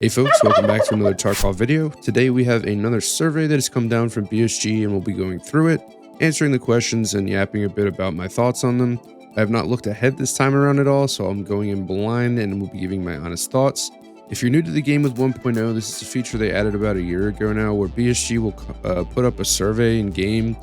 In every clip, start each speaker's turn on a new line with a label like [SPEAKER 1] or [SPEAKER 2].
[SPEAKER 1] Hey folks, welcome back to another Tarkov video. Today we have another survey that has come down from BSG and we'll be going through it, answering the questions and yapping a bit about my thoughts on them. I have not looked ahead this time around at all, so I'm going in blind and will be giving my honest thoughts. If you're new to the game with 1.0, this is a feature they added about a year ago now, where BSG will put up a survey in game,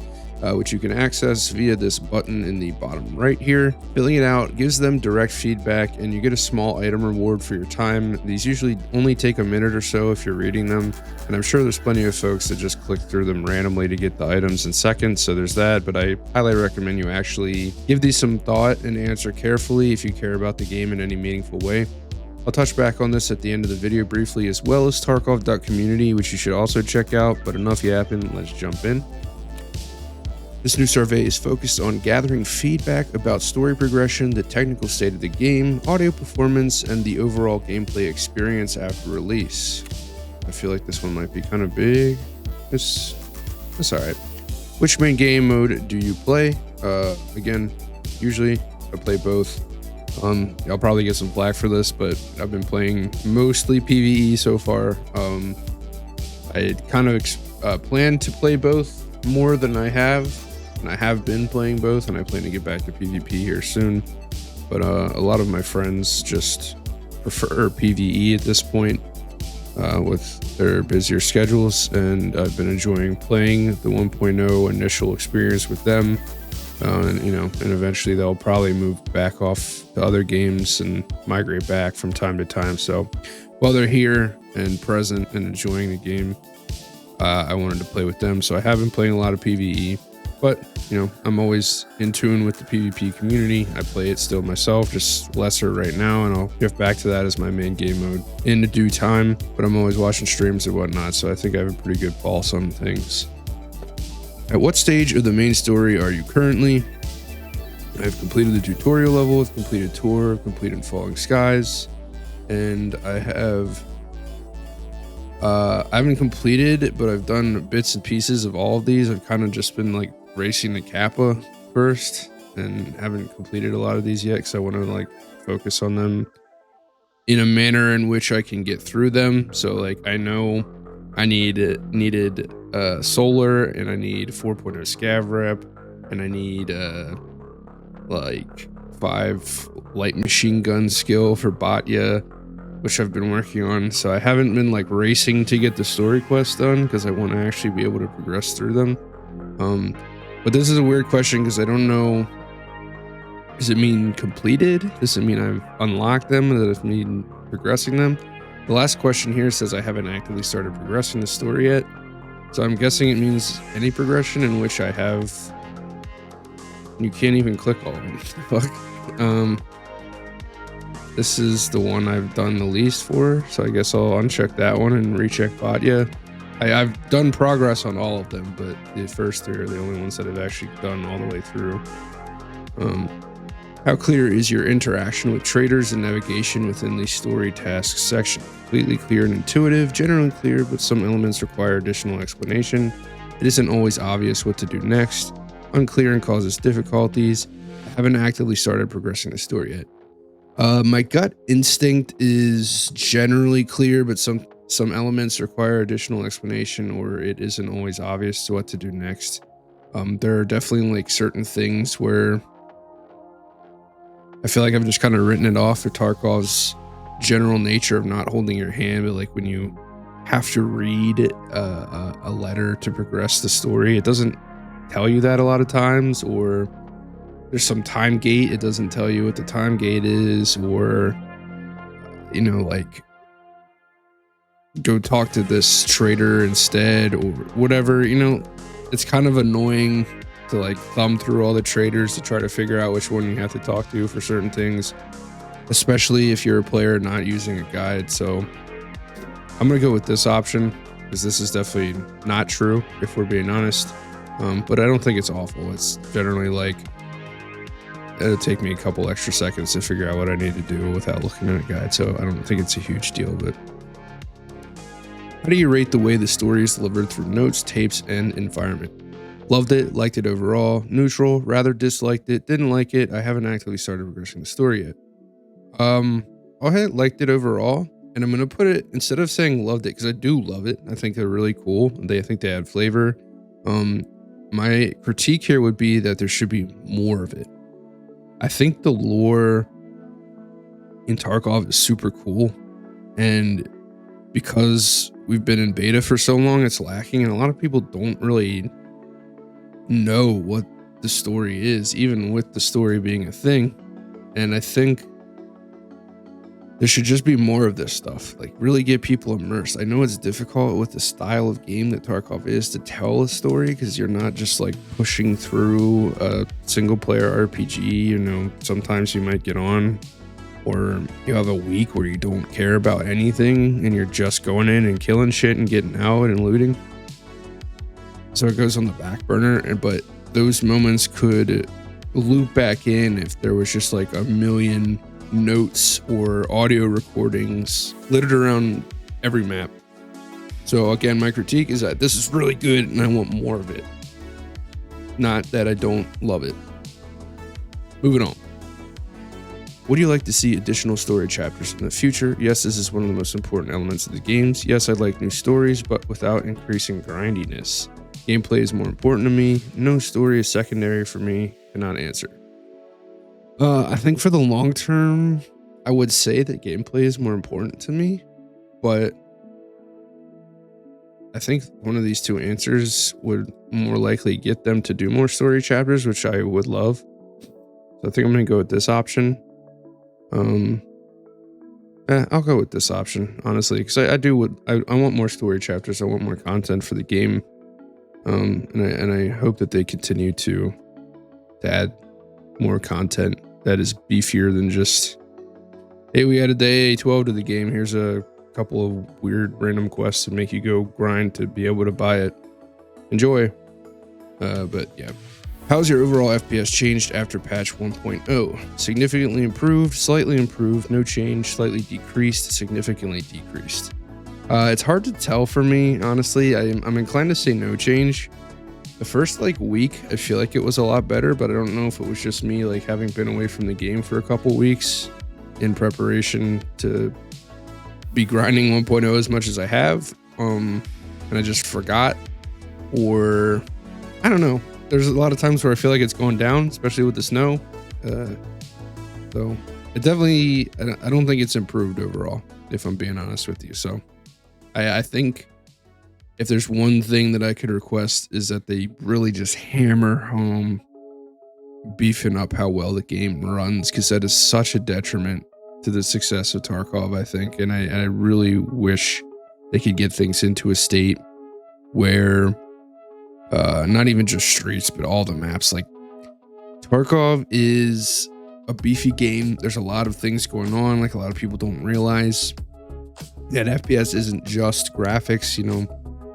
[SPEAKER 1] which you can access via this button in the bottom right here. Filling it out gives them direct feedback and you get a small item reward for your time. These usually only take a minute or so if you're reading them, and I'm sure there's plenty of folks that just click through them randomly to get the items in seconds, so there's that, but I highly recommend you actually give these some thought and answer carefully if you care about the game in any meaningful way. I'll touch back on this at the end of the video briefly, as well as Tarkov.Community, which you should also check out, but enough yapping, let's jump in. This new survey is focused on gathering feedback about story progression, the technical state of the game, audio performance, and the overall gameplay experience after release. I feel like this one might be kind of big. It's alright. Which main game mode do you play? Again, usually I play both. I'll probably get some flack for this, but I've been playing mostly PvE so far. I kind of planned to play both more than I have. And I have been playing both, and I plan to get back to PvP here soon. But a lot of my friends just prefer PvE at this point with their busier schedules, and I've been enjoying playing the 1.0 initial experience with them. And eventually they'll probably move back off to other games and migrate back from time to time. So while they're here and present and enjoying the game, I wanted to play with them. So I have been playing a lot of PvE. But, I'm always in tune with the PvP community. I play it still myself, just lesser right now, and I'll shift back to that as my main game mode in due time. But I'm always watching streams and whatnot, so I think I have a pretty good pulse on things. At what stage of the main story are you currently? I've completed the tutorial level, I've completed Tour, I've completed Falling Skies, and I haven't completed it, but I've done bits and pieces of all of these. I've kind of just been like racing the Kappa first and haven't completed a lot of these yet because I want to focus on them in a manner in which I can get through them. So I know I needed solar, and I need 4.0 scav rep, and I need 5 light machine gun skill for Batya, which I've been working on. So I haven't been racing to get the story quests done because I want to actually be able to progress through them. But this is a weird question because I don't know. Does it mean completed? Does it mean I've unlocked them, or that I mean progressing them? The last question here says I haven't actively started progressing the story yet. So I'm guessing it means any progression in which I have. You can't even click all of them. Fuck. This is the one I've done the least for, so I guess I'll uncheck that one and recheck Batya. I've done progress on all of them, but the first 3 are the only ones that I've actually done all the way through. How clear is your interaction with traders and navigation within the story tasks section? Completely clear and intuitive, generally clear, but some elements require additional explanation. It isn't always obvious what to do next. Unclear and causes difficulties. I haven't actively started progressing the story yet. My gut instinct is generally clear, but some elements require additional explanation, or it isn't always obvious to what to do next. There are definitely certain things where I feel like I've just kind of written it off for Tarkov's general nature of not holding your hand, but when you have to read a letter to progress the story, it doesn't tell you that a lot of times, or there's some time gate, it doesn't tell you what the time gate is, or go talk to this trader instead, or whatever. It's kind of annoying to thumb through all the traders to try to figure out which one you have to talk to for certain things, especially if you're a player not using a guide. So I'm gonna go with this option because this is definitely not true, if we're being honest. But I don't think it's awful. It's generally it'll take me a couple extra seconds to figure out what I need to do without looking at a guide, so I don't think it's a huge deal. But how do you rate the way the story is delivered through notes, tapes, and environment? Loved it, liked it overall, neutral, rather disliked it, didn't like it. I haven't actively started progressing the story yet. I liked it overall, And I'm going to put it, instead of saying loved it, because I do love it. I think they're really cool. I think they add flavor. My critique here would be that there should be more of it. I think the lore in Tarkov is super cool. And because we've been in beta for so long, it's lacking. And a lot of people don't really know what the story is, even with the story being a thing. And I think there should just be more of this stuff, like really get people immersed. I know it's difficult with the style of game that Tarkov is to tell a story, because you're not just like pushing through a single player RPG. You know, sometimes you might get on, or you have a week where you don't care about anything and you're just going in and killing shit and getting out and looting. So it goes on the back burner, but those moments could loop back in if there was just like a million notes or audio recordings littered around every map. So again, my critique is that this is really good and I want more of it, not that I don't love it. Moving on. Would you like to see additional story chapters in the future? Yes, this is one of the most important elements of the games. Yes, I'd like new stories, but without increasing grindiness. Gameplay is more important to me. No story is secondary for me. Cannot answer. I think for the long term, I would say that gameplay is more important to me, but I think one of these two answers would more likely get them to do more story chapters, which I would love. So I think I'm going to go with this option. I'll go with this option, honestly, because I want more story chapters. I want more content for the game. And I hope that they continue to add more content that is beefier than just, hey, we added the AA12 to the game. Here's a couple of weird random quests to make you go grind to be able to buy it. Enjoy. But yeah. How's your overall FPS changed after patch 1.0? Significantly improved, slightly improved, no change, slightly decreased, significantly decreased. It's hard to tell for me, honestly. I'm inclined to say no change. The first week, I feel like it was a lot better, but I don't know if it was just me having been away from the game for a couple weeks in preparation to be grinding 1.0 as much as I have, and I just forgot, or I don't know. There's a lot of times where I feel like it's going down, especially with the snow. So it definitely, I don't think it's improved overall, if I'm being honest with you. So I think if there's one thing that I could request is that they really just hammer home beefing up how well the game runs, because that is such a detriment to the success of Tarkov, I think. And I really wish they could get things into a state where not even just streets, but all the maps. Tarkov is a beefy game. There's a lot of things going on. A lot of people don't realize that FPS isn't just graphics.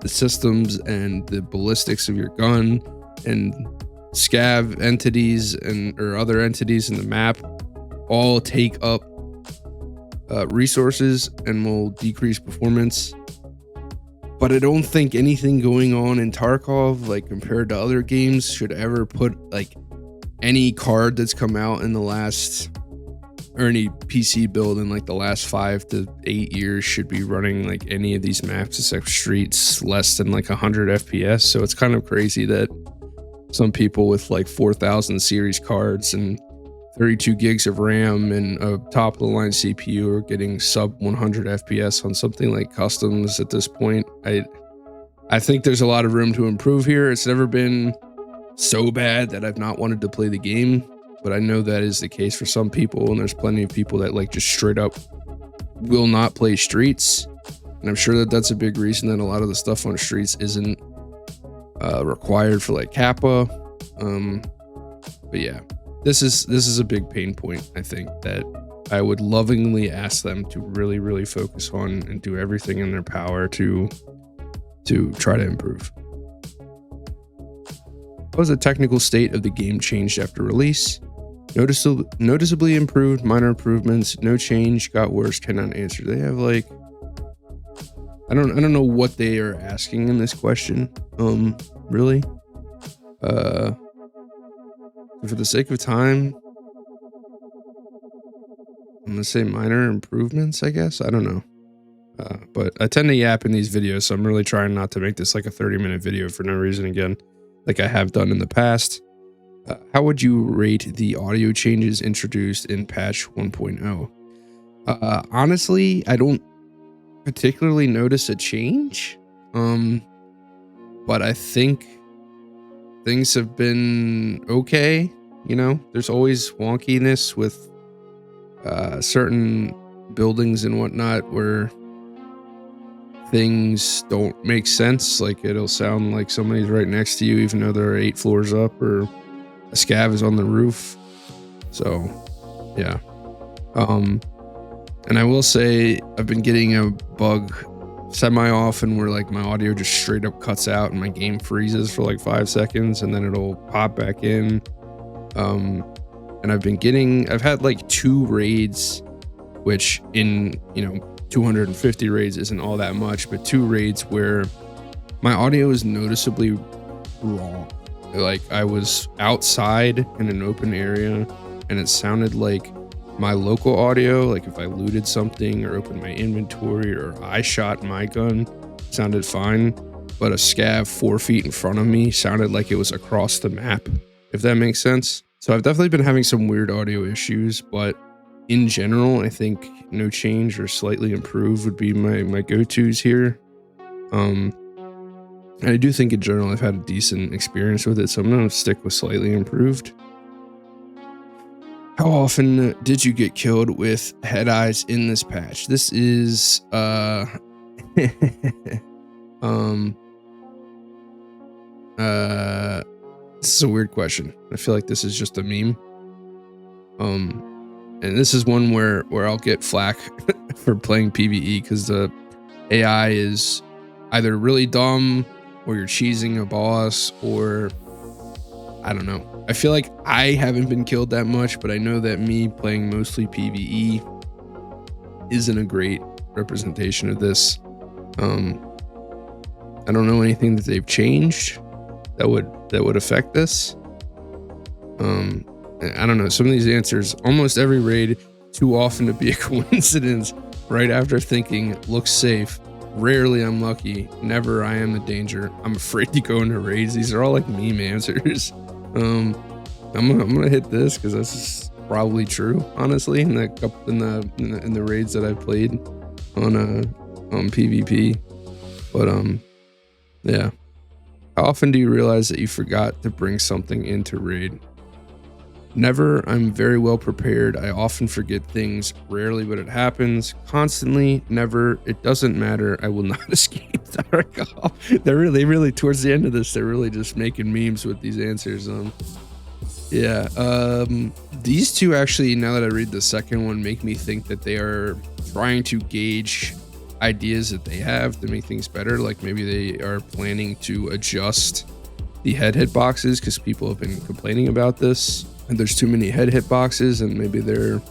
[SPEAKER 1] The systems and the ballistics of your gun and scav entities or other entities in the map all take up resources and will decrease performance. But I don't think anything going on in Tarkov, compared to other games, should ever put any card that's come out in the last, or any PC build in the last 5 to 8 years should be running any of these maps except streets less than 100 FPS. So it's kind of crazy that some people with 4,000 series cards and 32 gigs of RAM and a top of the line CPU are getting sub 100 FPS on something like customs at this point. I think there's a lot of room to improve here. It's never been so bad that I've not wanted to play the game, but I know that is the case for some people, and there's plenty of people that just straight up will not play streets. And I'm sure that that's a big reason that a lot of the stuff on streets isn't required for Kappa. But yeah. This is a big pain point, I think, that I would lovingly ask them to really, really focus on and do everything in their power to try to improve. How has the technical state of the game changed after release? Noticeably improved, minor improvements, no change, got worse, cannot answer. They have I don't know what they are asking in this question. Really? For the sake of time, I'm gonna say minor improvements, I guess. I don't know. But I tend to yap in these videos, so I'm really trying not to make this like a 30-minute video for no reason again, like I have done in the past. How would you rate the audio changes introduced in patch 1.0? Honestly, I don't particularly notice a change. But I think things have been okay. You know, there's always wonkiness with certain buildings and whatnot where things don't make sense. Like it'll sound like somebody's right next to you, even though they're 8 floors up, or a scav is on the roof. So, yeah. And I will say I've been getting a bug semi-often where like my audio just straight up cuts out and my game freezes for like 5 seconds and then it'll pop back in. And I've had like 2 raids, which in, 250 raids isn't all that much, but 2 raids where my audio is noticeably wrong. Like I was outside in an open area and it sounded like my local audio, like if I looted something or opened my inventory or I shot my gun, sounded fine, but a scav 4 feet in front of me sounded like it was across the map, if that makes sense. So I've definitely been having some weird audio issues, but in general, I think no change or slightly improved would be my go-tos here. And I do think in general I've had a decent experience with it, so I'm gonna stick with slightly improved. How often did you get killed with head eyes in this patch? This is this is a weird question. I feel like this is just a meme. And this is one where I'll get flack for playing PvE because the AI is either really dumb or you're cheesing a boss, or I don't know. I feel like I haven't been killed that much, but I know that me playing mostly PvE isn't a great representation of this. I don't know anything that they've changed that would affect this. I don't know. Some of these answers, almost every raid, too often to be a coincidence. Right after thinking, looks safe. Rarely I'm lucky. Never I am the danger. I'm afraid to go into raids. These are all like meme answers. I'm gonna hit this because this is probably true, honestly. In the raids that I've played on PvP, but yeah. How often do you realize that you forgot to bring something into raid? Never. I'm very well prepared. I often forget things. Rarely, but it happens. Constantly. Never. It doesn't matter. I will not escape Tarkov. They really towards the end of this, they're really just making memes with these answers. Yeah. These two actually, now that I read the second one, make me think that they are trying to gauge ideas that they have to make things better. Like maybe they are planning to adjust the head hitboxes because people have been complaining about this. And there's too many head hitboxes, and maybe they're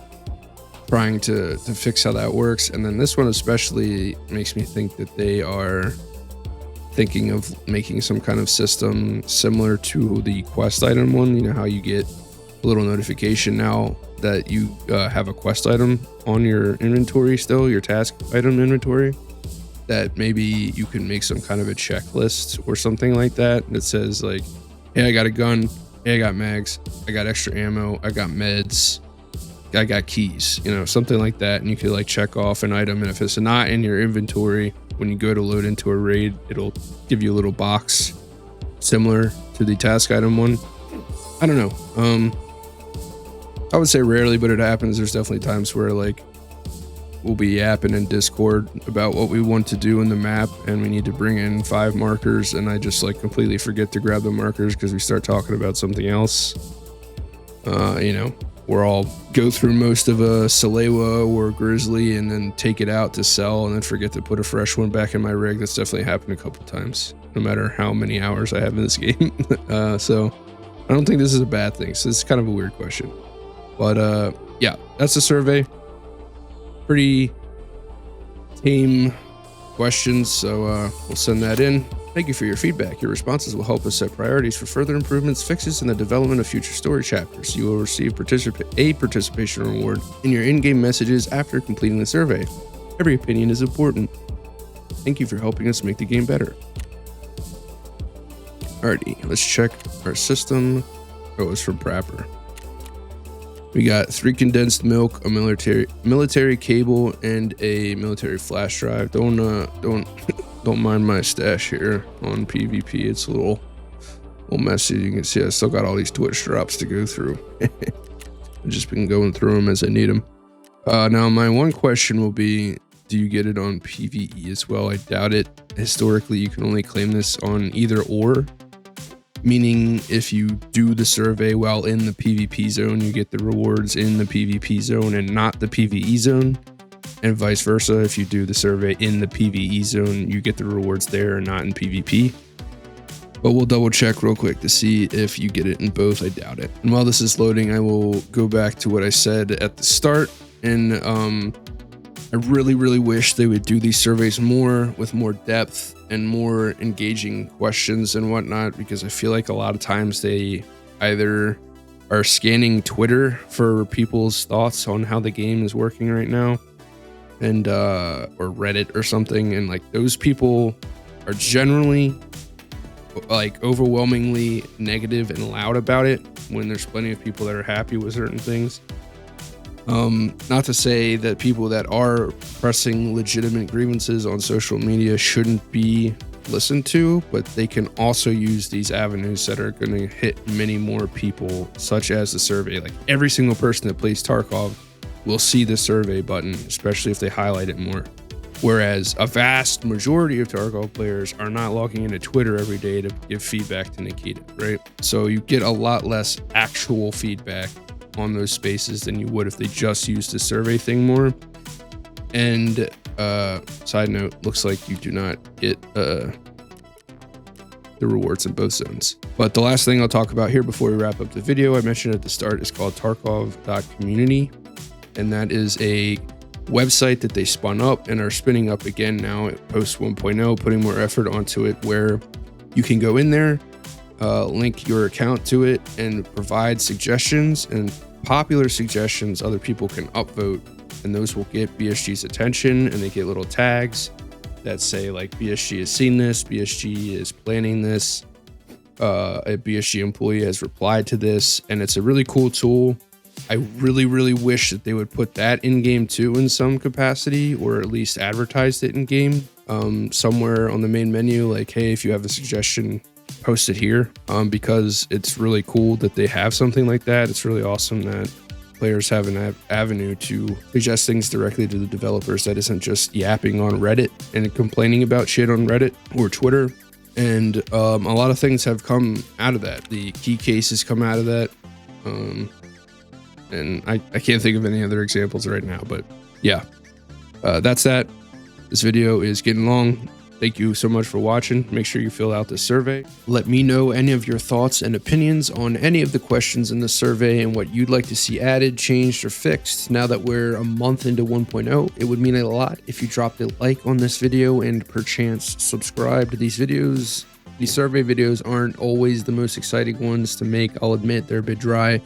[SPEAKER 1] trying to fix how that works. And then this one especially makes me think that they are thinking of making some kind of system similar to the quest item one. You know how you get a little notification now that you have a quest item on your inventory still, your task item inventory, that maybe you can make some kind of a checklist or something like that that says like, hey, I got a gun. Hey, I got mags, I got extra ammo, I got meds, I got keys, something like that. And you could like check off an item. And if it's not in your inventory, when you go to load into a raid, it'll give you a little box similar to the task item one. I don't know. I would say rarely, but it happens. There's definitely times where like we'll be yapping in Discord about what we want to do in the map and we need to bring in 5 markers, and I just like completely forget to grab the markers because we start talking about something else. We're all go through most of a Salewa or Grizzly and then take it out to sell and then forget to put a fresh one back in my rig. That's definitely happened a couple times, no matter how many hours I have in this game. So I don't think this is a bad thing. So this is kind of a weird question, but yeah, that's the survey. Pretty tame questions, so we'll send that in. Thank you for your feedback. Your responses will help us set priorities for further improvements, fixes, and the development of future story chapters. You will receive a participation reward in your in-game messages after completing the survey. Every opinion is important. Thank you for helping us make the game better. Alrighty, let's check our system. Oh, it's from Prapper. We got 3 condensed milk, a military cable, and a military flash drive. Don't mind my stash here on PvP. It's a little messy. You can see I still got all these Twitch drops to go through. I've just been going through them as I need them. Now, my one question will be, do you get it on PvE as well? I doubt it. Historically, you can only claim this on either or. Meaning, if you do the survey while in the PvP zone, you get the rewards in the PvP zone and not the PvE zone. And vice versa, if you do the survey in the PvE zone, you get the rewards there and not in PvP. But we'll double check real quick to see if you get it in both. I doubt it. And while this is loading, I will go back to what I said at the start. And I really wish they would do these surveys more with more depth and more engaging questions and whatnot, because I feel like a lot of times they either are scanning Twitter for people's thoughts on how the game is working right now, and or Reddit or something, and like those people are generally like overwhelmingly negative and loud about it when there's plenty of people that are happy with certain things. Not to say that people that are pressing legitimate grievances on social media shouldn't be listened to, but they can also use these avenues that are going to hit many more people, such as the survey. Like every single person that plays Tarkov will see the survey button, especially if they highlight it more. Whereas a vast majority of Tarkov players are not logging into Twitter every day to give feedback to Nikita, right? So you get a lot less actual feedback on those spaces than you would if they just used the survey thing more. And side note, looks like you do not get the rewards in both zones. But the last thing I'll talk about here before we wrap up the video, I mentioned at the start, is called Tarkov.Community, and that is a website that they spun up and are spinning up again now at post 1.0, putting more effort onto it, where you can go in there, link your account to it, and provide suggestions, and popular suggestions other people can upvote, and those will get BSG's attention, and they get little tags that say like BSG has seen this, BSG is planning this, a BSG employee has replied to this, and it's a really cool tool. I really wish that they would put that in game too in some capacity, or at least advertised it in game somewhere on the main menu, like, hey, if you have a suggestion, post it here, because it's really cool that they have something like that. It's really awesome that players have an avenue to suggest things directly to the developers that isn't just yapping on Reddit and complaining about shit on Reddit or Twitter. And a lot of things have come out of that. The key cases come out of that. And I can't think of any other examples right now, but yeah, that's that. This video is getting long. Thank you so much for watching. Make sure you fill out the survey. Let me know any of your thoughts and opinions on any of the questions in the survey and what you'd like to see added, changed, or fixed. Now that we're a month into 1.0, it would mean a lot if you dropped a like on this video and perchance subscribe to these videos. These survey videos aren't always the most exciting ones to make. I'll admit they're a bit dry,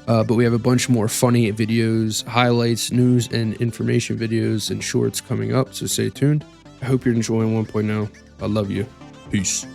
[SPEAKER 1] but we have a bunch more funny videos, highlights, news, and information videos and shorts coming up, so stay tuned. I hope you're enjoying 1.0. I love you. Peace.